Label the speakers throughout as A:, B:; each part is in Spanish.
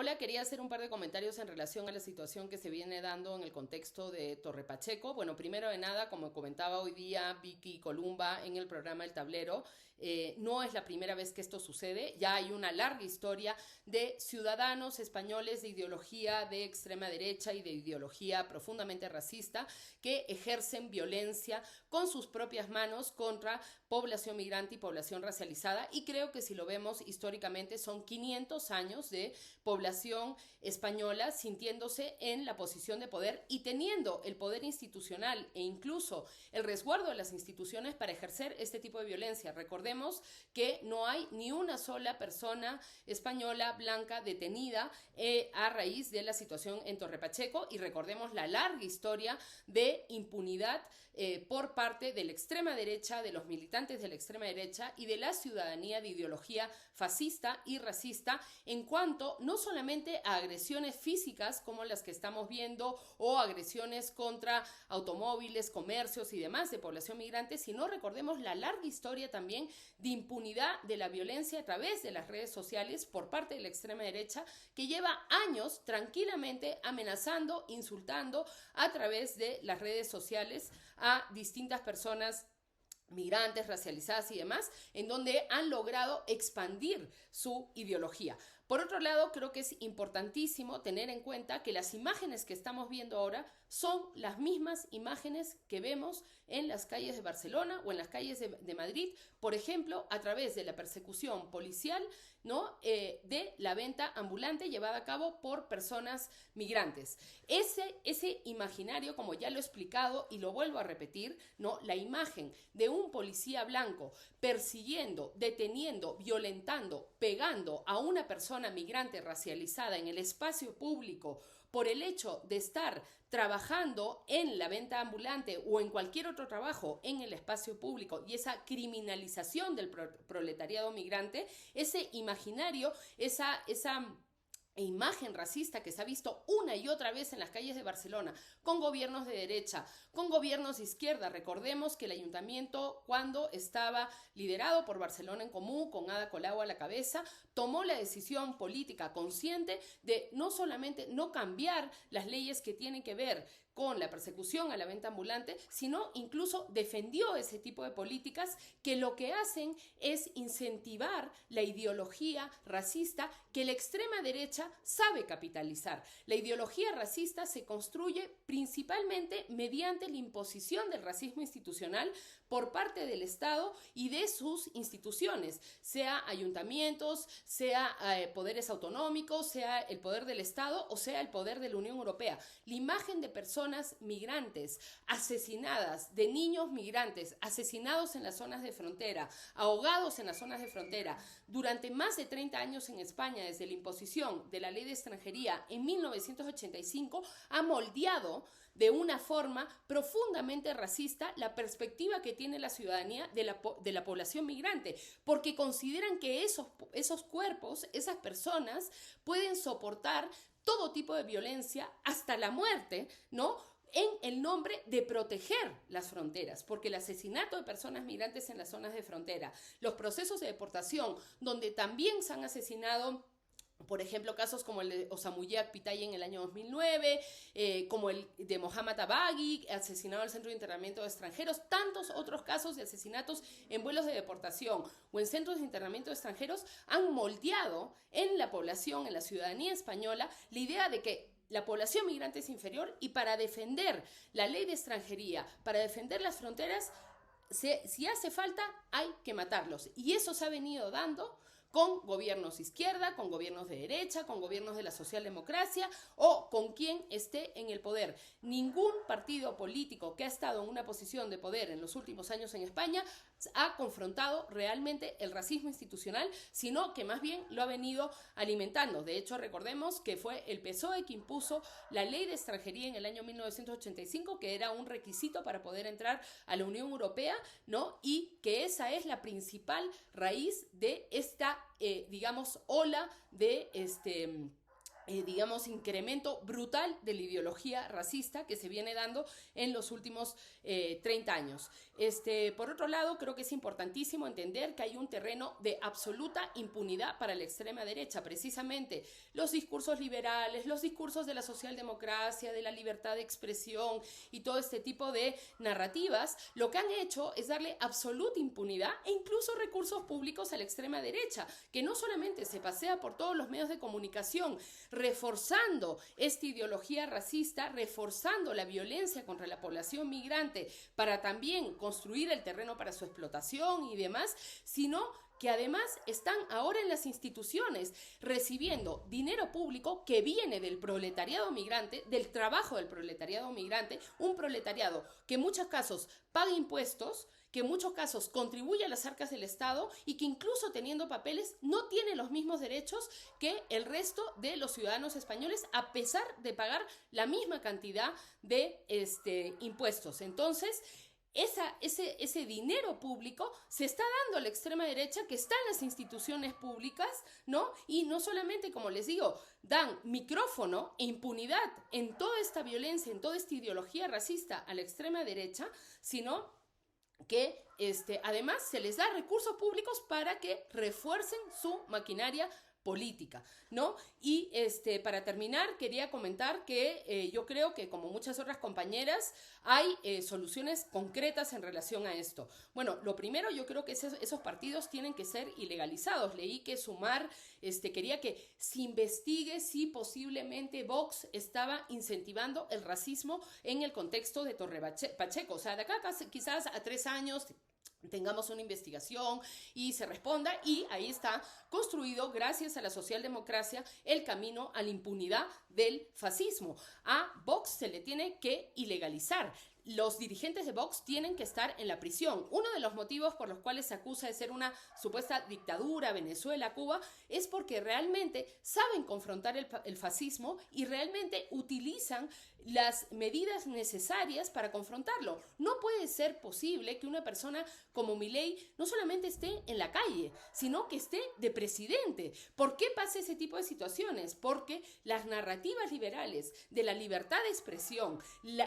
A: Hola, quería hacer un par de comentarios en relación a la situación que se viene dando en el contexto de Torre Pacheco. Bueno, primero de nada, como comentaba hoy día Vicky Columba en el programa El Tablero, no es la primera vez que esto sucede. Ya hay una larga historia de ciudadanos españoles de ideología de extrema derecha y de ideología profundamente racista que ejercen violencia con sus propias manos contra población migrante y población racializada. Y creo que si lo vemos históricamente son 500 años de población española sintiéndose en la posición de poder y teniendo el poder institucional e incluso el resguardo de las instituciones para ejercer este tipo de violencia. Recordemos que no hay ni una sola persona española blanca detenida a raíz de la situación en Torre Pacheco, y recordemos la larga historia de impunidad por parte de la extrema derecha, de los militantes de la extrema derecha y de la ciudadanía de ideología fascista y racista en cuanto no solamente a agresiones físicas como las que estamos viendo o agresiones contra automóviles, comercios y demás de población migrante, sino recordemos la larga historia también de impunidad de la violencia a través de las redes sociales por parte de la extrema derecha, que lleva años tranquilamente amenazando, insultando a través de las redes sociales a distintas personas migrantes, racializadas y demás, en donde han logrado expandir su ideología. Por otro lado, creo que es importantísimo tener en cuenta que las imágenes que estamos viendo ahora son las mismas imágenes que vemos en las calles de Barcelona o en las calles de Madrid, por ejemplo, a través de la persecución policial, ¿no? De la venta ambulante llevada a cabo por personas migrantes. Ese imaginario, como ya lo he explicado y lo vuelvo a repetir, ¿no? La imagen de un policía blanco persiguiendo, deteniendo, violentando, pegando a una persona migrante racializada en el espacio público por el hecho de estar trabajando en la venta ambulante o en cualquier otro trabajo en el espacio público, y esa criminalización del proletariado migrante, ese imaginario, esa imagen racista que se ha visto una y otra vez en las calles de Barcelona, con gobiernos de derecha, con gobiernos de izquierda. Recordemos que el ayuntamiento, cuando estaba liderado por Barcelona en Comú, con Ada Colau a la cabeza, tomó la decisión política consciente de no solamente no cambiar las leyes que tienen que ver con la persecución a la venta ambulante, sino incluso defendió ese tipo de políticas que lo que hacen es incentivar la ideología racista que la extrema derecha sabe capitalizar. La ideología racista se construye principalmente mediante la imposición del racismo institucional por parte del Estado y de sus instituciones, sea ayuntamientos, sea poderes autonómicos, sea el poder del Estado o sea el poder de la Unión Europea. La imagen de personas migrantes asesinadas, de niños migrantes asesinados en las zonas de frontera, ahogados en las zonas de frontera, durante más de 30 años en España, desde la imposición de la ley de extranjería en 1985, ha moldeado de una forma profundamente racista la perspectiva que tiene la ciudadanía de la población migrante, porque consideran que esos cuerpos, esas personas, pueden soportar todo tipo de violencia, hasta la muerte, ¿no? En el nombre de proteger las fronteras, porque el asesinato de personas migrantes en las zonas de frontera, los procesos de deportación, donde también se han asesinado, por ejemplo, casos como el de Osamuyeak Pitay en el año 2009, como el de Mohamed Abagui, asesinado en el centro de internamiento de extranjeros, tantos otros casos de asesinatos en vuelos de deportación o en centros de internamiento de extranjeros, han moldeado en la población, en la ciudadanía española, la idea de que la población migrante es inferior, y para defender la ley de extranjería, para defender las fronteras, si hace falta, hay que matarlos. Y eso se ha venido dando con gobiernos izquierda, con gobiernos de derecha, con gobiernos de la socialdemocracia o con quien esté en el poder. Ningún partido político que ha estado en una posición de poder en los últimos años en España ha confrontado realmente el racismo institucional, sino que más bien lo ha venido alimentando. De hecho, recordemos que fue el PSOE que impuso la ley de extranjería en el año 1985, que era un requisito para poder entrar a la Unión Europea, ¿no? Y que esa es la principal raíz de esta, digamos, ola de digamos, incremento brutal de la ideología racista que se viene dando en los últimos 30 años. Por otro lado, creo que es importantísimo entender que hay un terreno de absoluta impunidad para la extrema derecha. Precisamente los discursos liberales, los discursos de la socialdemocracia, de la libertad de expresión y todo este tipo de narrativas, lo que han hecho es darle absoluta impunidad e incluso recursos públicos a la extrema derecha, que no solamente se pasea por todos los medios de comunicación, reforzando esta ideología racista, reforzando la violencia contra la población migrante para también construir el terreno para su explotación y demás, sino que además están ahora en las instituciones recibiendo dinero público que viene del proletariado migrante, del trabajo del proletariado migrante, un proletariado que en muchos casos paga impuestos, que en muchos casos contribuye a las arcas del Estado y que incluso teniendo papeles no tiene los mismos derechos que el resto de los ciudadanos españoles a pesar de pagar la misma cantidad de impuestos. Entonces, ese dinero público se está dando a la extrema derecha que está en las instituciones públicas, ¿no? Y no solamente, como les digo, dan micrófono e impunidad en toda esta violencia, en toda esta ideología racista a la extrema derecha, sino que además se les da recursos públicos para que refuercen su maquinaria política, ¿no? Y para terminar, quería comentar que yo creo que, como muchas otras compañeras, hay soluciones concretas en relación a esto. Bueno, lo primero, yo creo que esos partidos tienen que ser ilegalizados. Leí que Sumar quería que se investigue si posiblemente Vox estaba incentivando el racismo en el contexto de Torre Pacheco. O sea, de acá quizás a 3 años tengamos una investigación y se responda, y ahí está construido, gracias a la socialdemocracia, el camino a la impunidad del fascismo. A Vox se le tiene que ilegalizar. Los dirigentes de Vox tienen que estar en la prisión. Uno de los motivos por los cuales se acusa de ser una supuesta dictadura, Venezuela, Cuba, es porque realmente saben confrontar el fascismo y realmente utilizan las medidas necesarias para confrontarlo. No puede ser posible que una persona como Milei no solamente esté en la calle, sino que esté de presidente. ¿Por qué pasa ese tipo de situaciones? Porque las narrativas liberales de la libertad de expresión,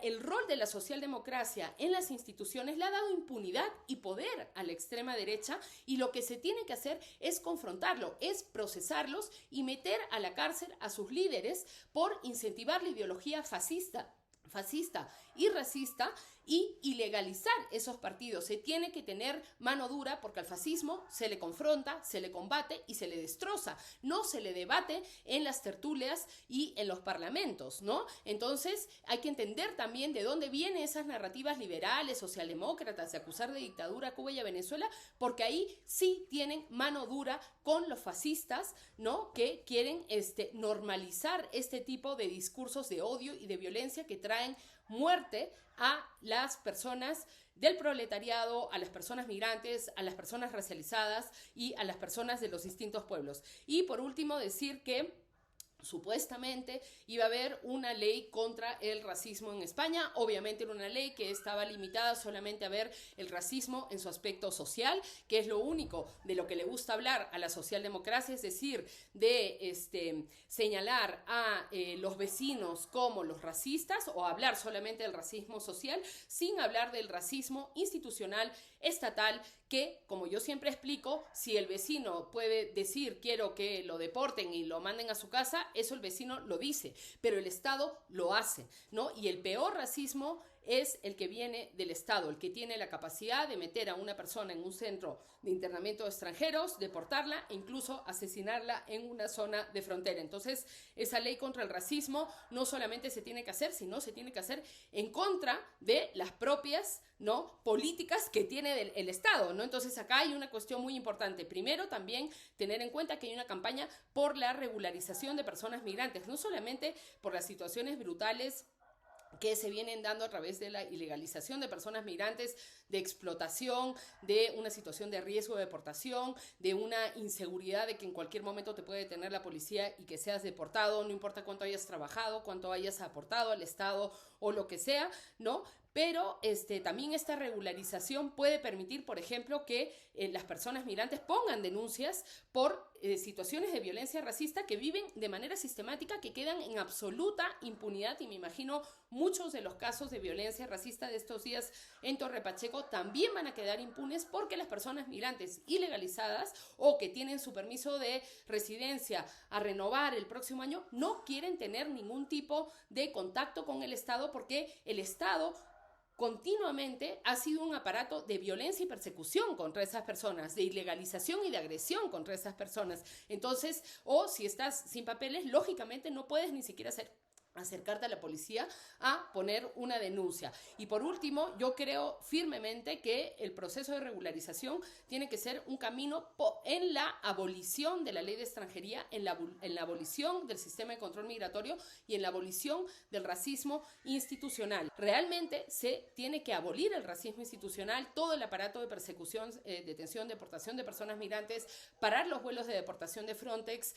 A: el rol de la socialdemocracia en las instituciones le ha dado impunidad y poder a la extrema derecha, y lo que se tiene que hacer es confrontarlo, es procesarlos y meter a la cárcel a sus líderes por incentivar la ideología fascista y racista, y ilegalizar esos partidos. Se tiene que tener mano dura, porque al fascismo se le confronta, se le combate y se le destroza. No se le debate en las tertulias y en los parlamentos, ¿no? Entonces hay que entender también de dónde vienen esas narrativas liberales, socialdemócratas, de acusar de dictadura a Cuba y a Venezuela, porque ahí sí tienen mano dura con los fascistas, ¿no? Que quieren normalizar este tipo de discursos de odio y de violencia que traen muerte a las personas del proletariado, a las personas migrantes, a las personas racializadas y a las personas de los distintos pueblos. Y por último, decir que supuestamente iba a haber una ley contra el racismo en España. Obviamente era una ley que estaba limitada solamente a ver el racismo en su aspecto social, que es lo único de lo que le gusta hablar a la socialdemocracia, es decir, de señalar a los vecinos como los racistas, o hablar solamente del racismo social sin hablar del racismo institucional, estatal, que, como yo siempre explico, si el vecino puede decir quiero que lo deporten y lo manden a su casa, eso el vecino lo dice, pero el Estado lo hace, ¿no? Y el peor racismo es el que viene del Estado, el que tiene la capacidad de meter a una persona en un centro de internamiento de extranjeros, deportarla e incluso asesinarla en una zona de frontera. Entonces, esa ley contra el racismo no solamente se tiene que hacer, sino se tiene que hacer en contra de las propias, ¿no?, políticas que tiene el Estado, ¿no? Entonces, acá hay una cuestión muy importante. Primero, también tener en cuenta que hay una campaña por la regularización de personas migrantes, no solamente por las situaciones brutales que se vienen dando a través de la ilegalización de personas migrantes, de explotación, de una situación de riesgo de deportación, de una inseguridad de que en cualquier momento te puede detener la policía y que seas deportado, no importa cuánto hayas trabajado, cuánto hayas aportado al Estado o lo que sea, ¿no? pero también esta regularización puede permitir, por ejemplo, que las personas migrantes pongan denuncias por situaciones de violencia racista que viven de manera sistemática, que quedan en absoluta impunidad, y me imagino muchos de los casos de violencia racista de estos días en Torre Pacheco también van a quedar impunes porque las personas migrantes ilegalizadas o que tienen su permiso de residencia a renovar el próximo año no quieren tener ningún tipo de contacto con el Estado, porque el Estado continuamente ha sido un aparato de violencia y persecución contra esas personas, de ilegalización y de agresión contra esas personas. Entonces, o si estás sin papeles, lógicamente no puedes ni siquiera acercarte a la policía a poner una denuncia. Y por último, yo creo firmemente que el proceso de regularización tiene que ser un camino en la abolición de la ley de extranjería, en la abolición del sistema de control migratorio y en la abolición del racismo institucional. Realmente se tiene que abolir el racismo institucional, todo el aparato de persecución, detención, deportación de personas migrantes, parar los vuelos de deportación de Frontex,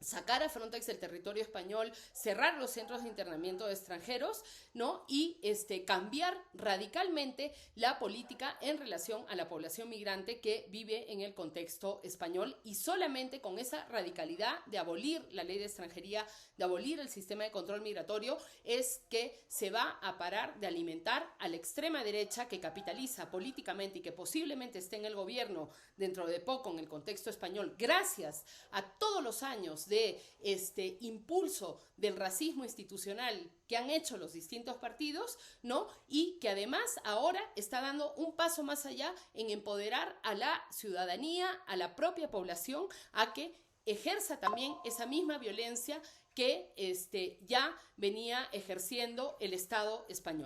A: sacar a Frontex del territorio español, cerrar los centros de internamiento de extranjeros, ¿no? Y cambiar radicalmente la política en relación a la población migrante que vive en el contexto español, y solamente con esa radicalidad de abolir la ley de extranjería, de abolir el sistema de control migratorio, es que se va a parar de alimentar a la extrema derecha que capitaliza políticamente y que posiblemente esté en el gobierno dentro de poco en el contexto español, gracias a todos los años de impulso del racismo institucional que han hecho los distintos partidos, ¿no? Y que además ahora está dando un paso más allá en empoderar a la ciudadanía, a la propia población, a que ejerza también esa misma violencia que ya venía ejerciendo el Estado español.